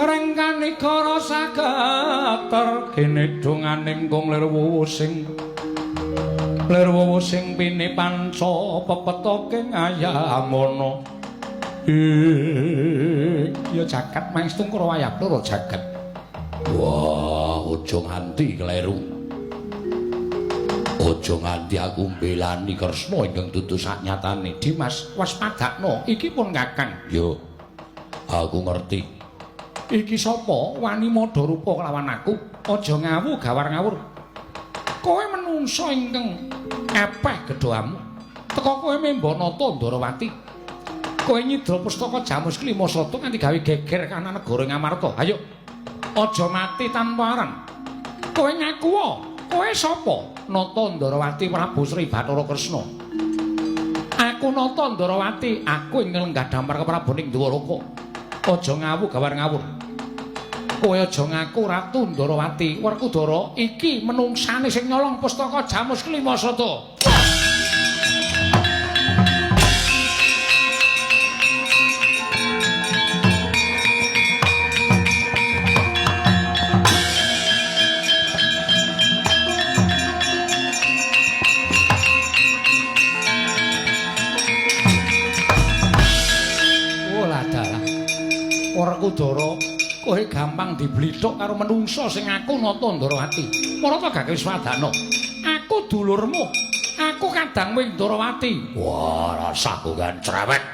Rengkanika sageter kinidunganing kung lir wuwusing pine panca pepetoking ayamono ya jagat mangstung karo wayah loro jagat. Wah, aja nganti kleru. Aja nganti aku mbelani Kresna ingkang dudu saknyatane. Dimas, waspadakno, iki pun Kakang. Yo. Aku ngerti. Iki sapa wani madha rupa kelawan aku? Aja ngawu gawar ngawur. Kowe menungso ingkang epeh gedhamu. Teka kowe Membanata Ndarawati. Kowe nyidra pustaka Jamus Klima Sata nganti gawe geger kana negara Ngamarta. Ayo. Aja mati tanpa aran. Kowe ngaku kowe sapa? Nata Ndarawati Prabu Sri Bathara Kresna. Aku Nata Ndarawati, aku ingkang gadhampar keprabaning Dwaraka. Aja ngawu gawar ngawur. Kowe aja ngaku Ratu Ndarawati. Werkudara iki menungsane sing nyolong pustaka Jamus Klima Sata. Werkudara, kowe gampang diblithuk karo menungsa sing ngaku Nata Ndarawati. Marata gak Wiswadana. Aku dulurmu. Aku kadang wing Ndarawati. Wah, rasaku kan cerewet.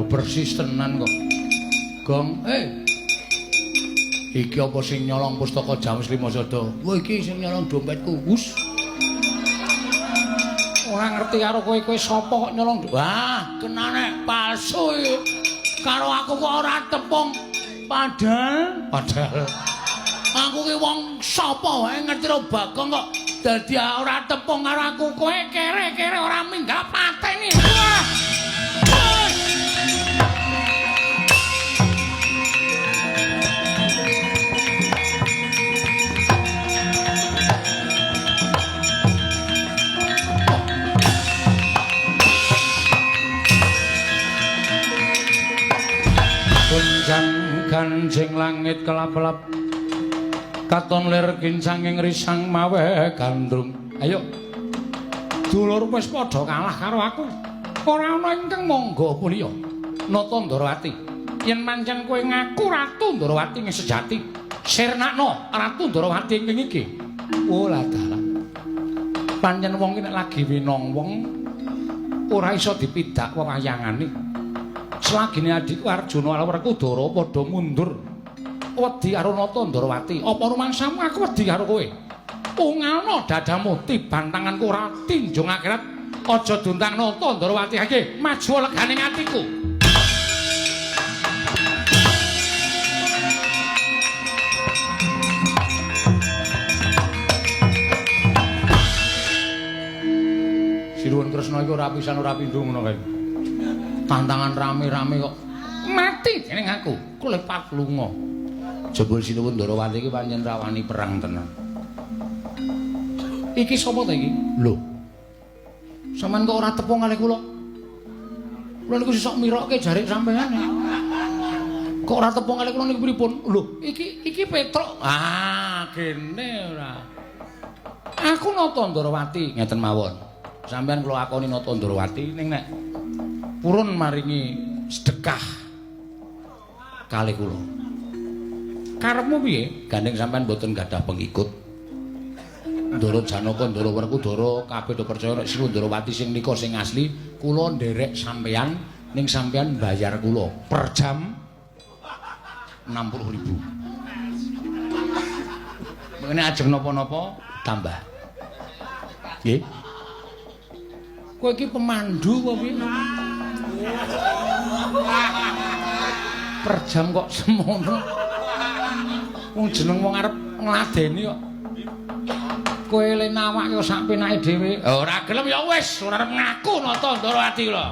Persis tenan kok. Gong, iki apa sing nyolong pustaka Jamus Klima Sata? Wah, iki sing nyolong dompetku. Wus. Ora ngerti karo kowe sapa kok nyolong. Wah, kenane palsu iki. Karo aku kok ora tepung. Padahal aku ki wong sapa wae ngerti ro Bagong kok dadi ora tepung karo aku. Kowe kere-kere ora minggat pateni. Wah. Ganjing langit kelap-kelap katon lir kincanging risang mawe gandrung. Ayo dulur wis padha kalah karo aku. Ora ana ingkang mangga puliya. Nata Ndarawati, yen pancen kowe ngaku Ratu Ndarawati ing sejati, sirnakno Ratu Ndarawati ing iki. Oh lah dalah. Pancen wong iki nek lagi winong wong ora iso dipidak wewayangane. Selagine adikku Arjuna lan Werkudara padha mundur wedi karo Nata Ndarawati. Apa rumangsamu aku wedi karo kowe? Ungalno dadamu tiban tanganku ora tinjung akhirat. Aja duntang Nata Ndarawati iki maju leganing atiku. Sinuwun Kresna iku ora pisan ora pindho ngono kae. Tantangan rame-rame kok mati dening aku. Kulepak lunga. Jebul Sinuwun Ndarawati iki pancen rawani perang tenan. Iki sapa ta iki? Lho. Sampeyan kok ora tepung kalih kula? Kula niku sesuk mirokke jarik sampeyan. Kok ora tepung kalih kula niku pripun? Lho, iki Petruk. Ah, kene ora. Aku Nata Ndarawati ngeten mawon. Sampeyan kula akoni Nata Ndarawati ning nek purun maringi sedekah kalih kula. Karepmu piye? Gandeng sampeyan mboten gadah pengikut. Ndara Janaka, Ndara Werkudara kabeh do percaya nek Sri Ndarawati sing nika sing asli, kula nderek sampeyan ning sampeyan bayar kula per jam 60.000. Mengene ajeng napa-napa tambah. Nggih. Kowe iki pemandu apa piye? Per jam kok semono. Wong jeneng wong arep ngladeni kok. Kowe le nawake kok sak penake dhewe. Ora gelem ya wis, ora arep ngaku Nata Ndarawati lho.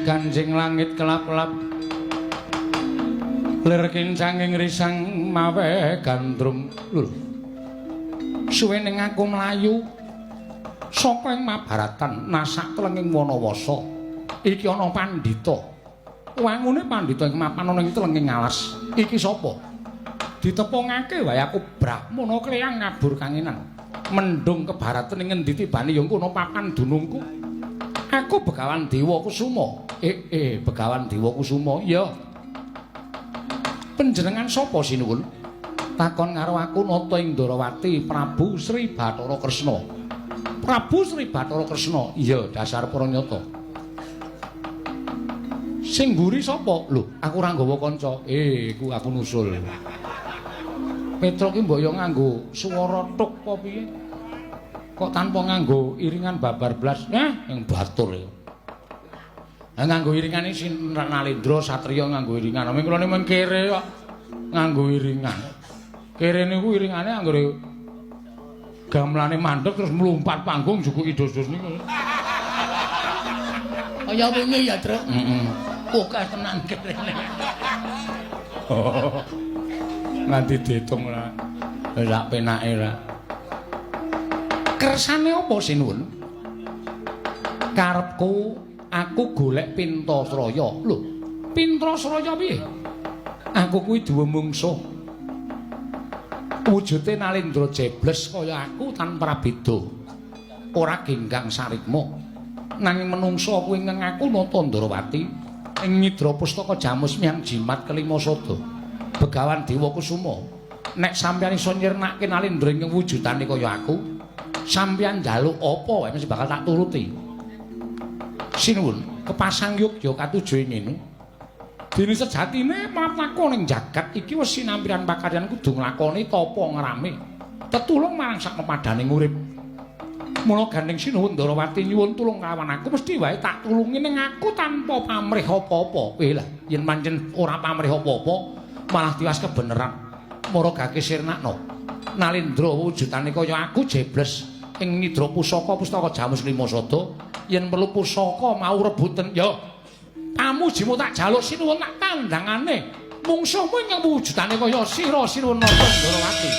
Kanjeng langit kelap-kelap lir kincanging risang mawe gandrum lho suwe ning aku mlayu saka ing Mahabharatan nasak telenging Wanawasa iki ana pandhita wangune pandhita ing mapan ana ing telenging alas iki sapa ditepungake wae aku Brahmana Kleyang ngabur kangenan mendung kebaratan ing ngendi tibane ya kono papan dunungku. Aku Begawan Dewa Kusuma. Begawan Dewa Kusuma. Ya. Panjenengan sapa sinuwun? Takon karo aku Nata Ndarawati Prabu Sri Bathara Kresna. Prabu Sri Bathara Kresna. Iya, dasar para nyata. Sing mburi sapa? Lho, aku ora nggawa kanca. Iku aku nusul. Petruk ki mbok yo nganggo swara tuk apa piye? Kok tanpa nganggo iringan babar blas yang batur ya. Nganggo iringan iki Nalendra Satriya nganggo iringan. Ming kula men kere kok nganggo iringan. Kere niku iringane anggere gamelane mandeg terus mlumpat panggung jukuki dos-dos niku. Kaya wingi ya, Truk. Oke tenan kerene. Nganti diitung ora. Sak penake ora. Kersane apa sinuwun? Karepku aku golek Pintasraya. Lho, Pintasraya piye? Aku kuwi duwe mungsuh. Wujude Nalendra jebles kaya aku tanpa beda. Ora genggang sarikma. Nanging menungsa kuwi ngaku Nata Ndarawati ing Nyidra Pustaka Jamus Miang Jimat kelima sada. Begawan Dewa Kusuma. Nek sampeyan iso nyirnake Nalendra ing wujudane kaya aku, sampeyan njaluk apa wae mesti bakal tak turuti. Sinuwun, kepasang Yogya katujuh ngene. Dene sejatine mlaku ning jagat iki wis sinampiran pakaryan kudu nglakoni tapa ngrame. Tetulung marang sak pepadaning urip. Mula gandeng sinuwun Ndarawati nyuwun tulung kawan aku mesti wae tak tulungi ning aku tanpa pamrih apa-apa. Kowe lah yen pancen ora pamrih apa-apa malah tiwas kebeneran. Mara gake sirnakno. Nalendra wujudane kaya aku jebles ing Nyidra Pustaka Jamus Lima Sada yen perlu pusaka mau rebuten ya pamujimu tak jaluk sinuwun tak tandangane mungsuhmu ing wujudane kaya sira sinuwun Nata Ndarawati.